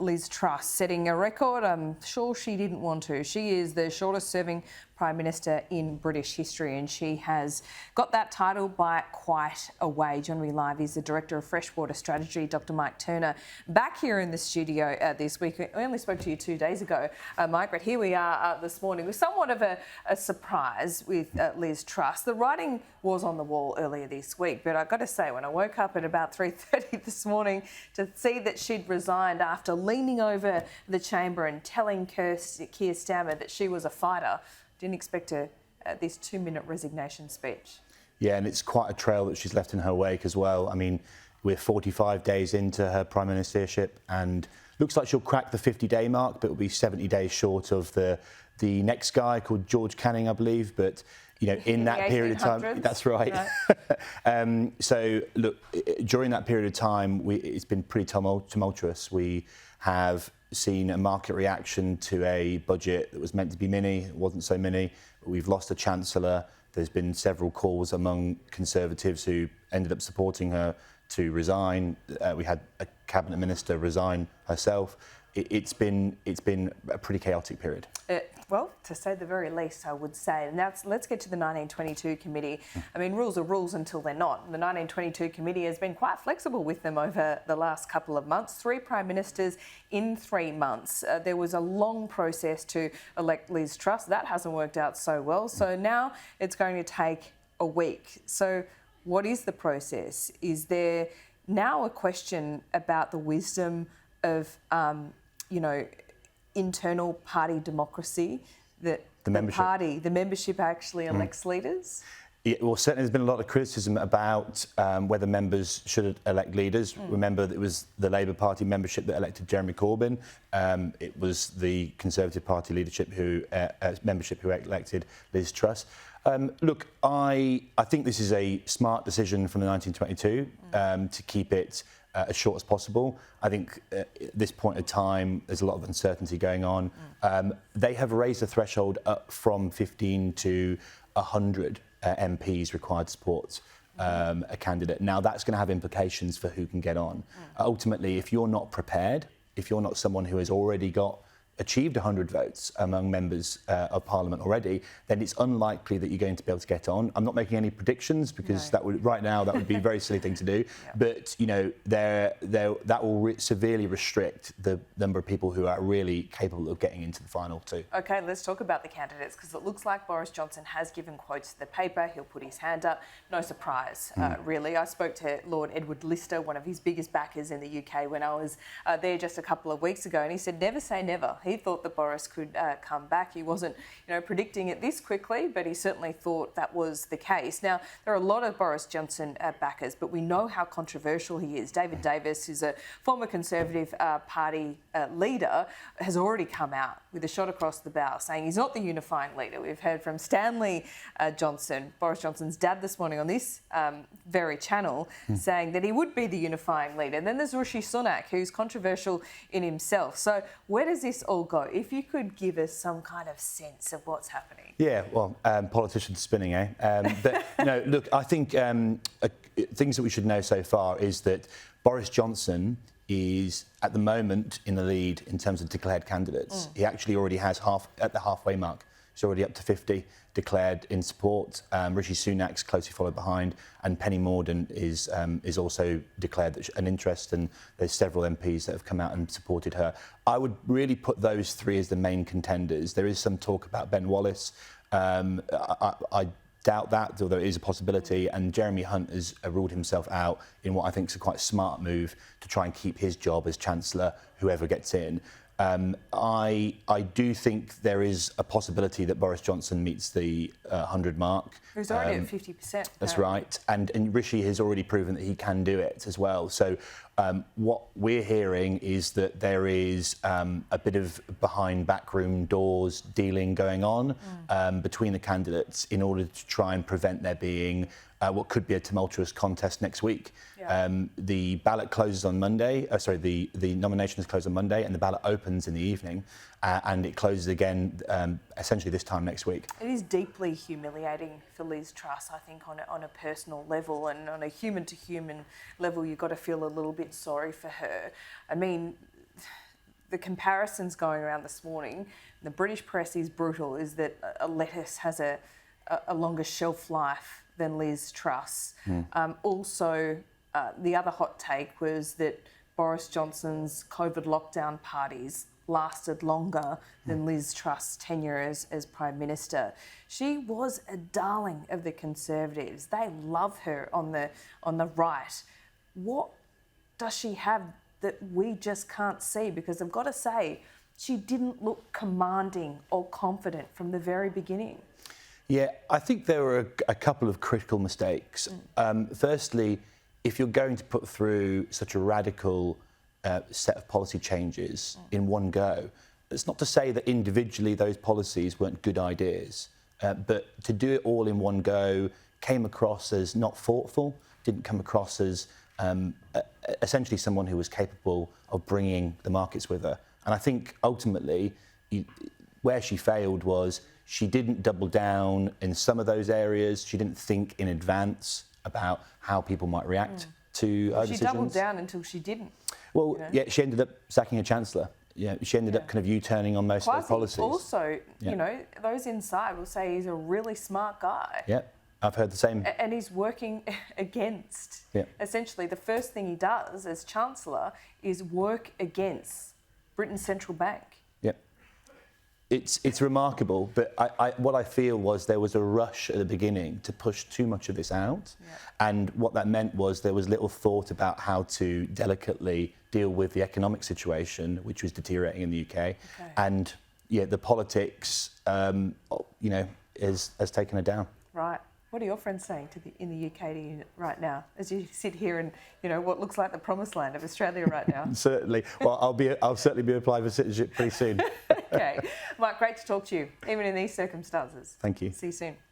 Liz Truss setting a record. I'm sure she didn't want to. She is the shortest serving Prime Minister in British history, and she has got that title by quite a way. Joining me live is the Director of Freshwater Strategy, Dr. Mike Turner, back here in the studio this week. I only spoke to you 2 days ago, Mike, but here we are this morning with somewhat of a surprise with Liz Truss. The writing was on the wall earlier this week, but I've got to say, when I woke up at about 3:30 this morning to see that she'd resigned after leaning over the chamber and telling Keir Starmer that she was a fighter, didn't expect this 2-minute resignation speech. Yeah, and it's quite a trail that she's left in her wake as well. I mean, we're 45 days into her prime ministership, and looks like she'll crack the 50-day mark, but it'll be 70 days short of the next guy called George Canning, I believe. But you know, in that period of time, that's right. No. So look, during that period of time, it's been pretty tumultuous. We have seen a market reaction to a budget that was meant to be mini. It wasn't so mini. We've lost a chancellor. There's been several calls among Conservatives who ended up supporting her to resign. We had a cabinet minister resign herself. It's been a pretty chaotic period. Well, to say the very least, I would say. Now, let's get to the 1922 committee. I mean, rules are rules until they're not. The 1922 committee has been quite flexible with them over the last couple of months. 3 prime ministers in 3 months. There was a long process to elect Liz Truss. That hasn't worked out so well. So now it's going to take a week. So what is the process? Is there now a question about the wisdom of internal party democracy, that the membership actually elects leaders? Yeah, well, certainly there's been a lot of criticism about whether members should elect leaders. Remember, it was the Labour Party membership that elected Jeremy Corbyn. It was the Conservative Party membership who elected Liz Truss. Look, I think this is a smart decision from the 1922 to keep it as short as possible. I think at this point in time, there's a lot of uncertainty going on. They have raised the threshold up from 15 to 100 MPs required to support a candidate. Now, that's going to have implications for who can get on. Ultimately, if you're not prepared, if you're not someone who has already achieved 100 votes among members of Parliament already, then it's unlikely that you're going to be able to get on. I'm not making any predictions because that would be a very silly thing to do. Yeah. But you know, that will severely restrict the number of people who are really capable of getting into the final 2. Okay, let's talk about the candidates, because it looks like Boris Johnson has given quotes to the paper. He'll put his hand up. No surprise, really. I spoke to Lord Edward Lister, one of his biggest backers in the UK, when I was there just a couple of weeks ago, and he said, never say never. He thought that Boris could come back. He wasn't, predicting it this quickly, but he certainly thought that was the case. Now, there are a lot of Boris Johnson backers, but we know how controversial he is. David Davis, who's a former Conservative Party leader, has already come out with a shot across the bow saying he's not the unifying leader. We've heard from Stanley Johnson, Boris Johnson's dad, this morning on this very channel, saying that he would be the unifying leader. And then there's Rishi Sunak, who's controversial in himself. So where does this all go? If you could give us some kind of sense of what's happening. Yeah, well, politicians spinning, eh? But no, look, I think things that we should know so far is that Boris Johnson is at the moment in the lead in terms of declared candidates. He actually already has at the halfway mark. He's already up to 50 declared in support. Rishi Sunak's closely followed behind, and Penny Mordaunt is also declared an interest, and there's several MPs that have come out and supported her. I would really put those 3 as the main contenders. There is some talk about Ben Wallace. I doubt that, although it is a possibility, and Jeremy Hunt has ruled himself out in what I think is a quite smart move to try and keep his job as Chancellor, whoever gets in. I do think there is a possibility that Boris Johnson meets the 100 mark. He's already at 50%. That's right. And Rishi has already proven that he can do it as well. So what we're hearing is that there is a bit of behind backroom doors dealing going on between the candidates in order to try and prevent there being what could be a tumultuous contest next week. Yeah. The ballot closes on Monday. The nominations close on Monday, and the ballot opens in the evening, and it closes again essentially this time next week. It is deeply humiliating for Liz Truss, I think, on a personal level, and on a human-to-human level, you've got to feel a little bit sorry for her. I mean, the comparisons going around this morning, the British press is brutal, is that a lettuce has a longer shelf life than Liz Truss. Also, the other hot take was that Boris Johnson's COVID lockdown parties lasted longer than Liz Truss' tenure as Prime Minister. She was a darling of the Conservatives. They love her on the right. What does she have that we just can't see? Because I've got to say, she didn't look commanding or confident from the very beginning. Yeah, I think there were a couple of critical mistakes. Firstly, if you're going to put through such a radical set of policy changes in one go, it's not to say that individually those policies weren't good ideas, but to do it all in one go came across as not thoughtful, didn't come across as essentially someone who was capable of bringing the markets with her. And I think ultimately where she failed was she didn't double down in some of those areas. She didn't think in advance about how people might react to her decisions. She doubled down until she didn't. Well, yeah, she ended up sacking a chancellor. Yeah, she ended up kind of U-turning on most of her policies. Also, you know, those inside will say he's a really smart guy. Yeah, I've heard the same. And he's working against, essentially, the first thing he does as Chancellor is work against Britain's central bank. Yeah. It's remarkable, but what I feel was there was a rush at the beginning to push too much of this out. Yeah. And what that meant was there was little thought about how to delicately deal with the economic situation, which was deteriorating in the UK. Okay. And yeah, the politics, you know, has taken her down. Right. What are your friends saying in the UK to you right now, as you sit here in, you know, what looks like the promised land of Australia right now? Certainly. Well, I'll certainly be applying for citizenship pretty soon. Okay. Mike, great to talk to you, even in these circumstances. Thank you. See you soon.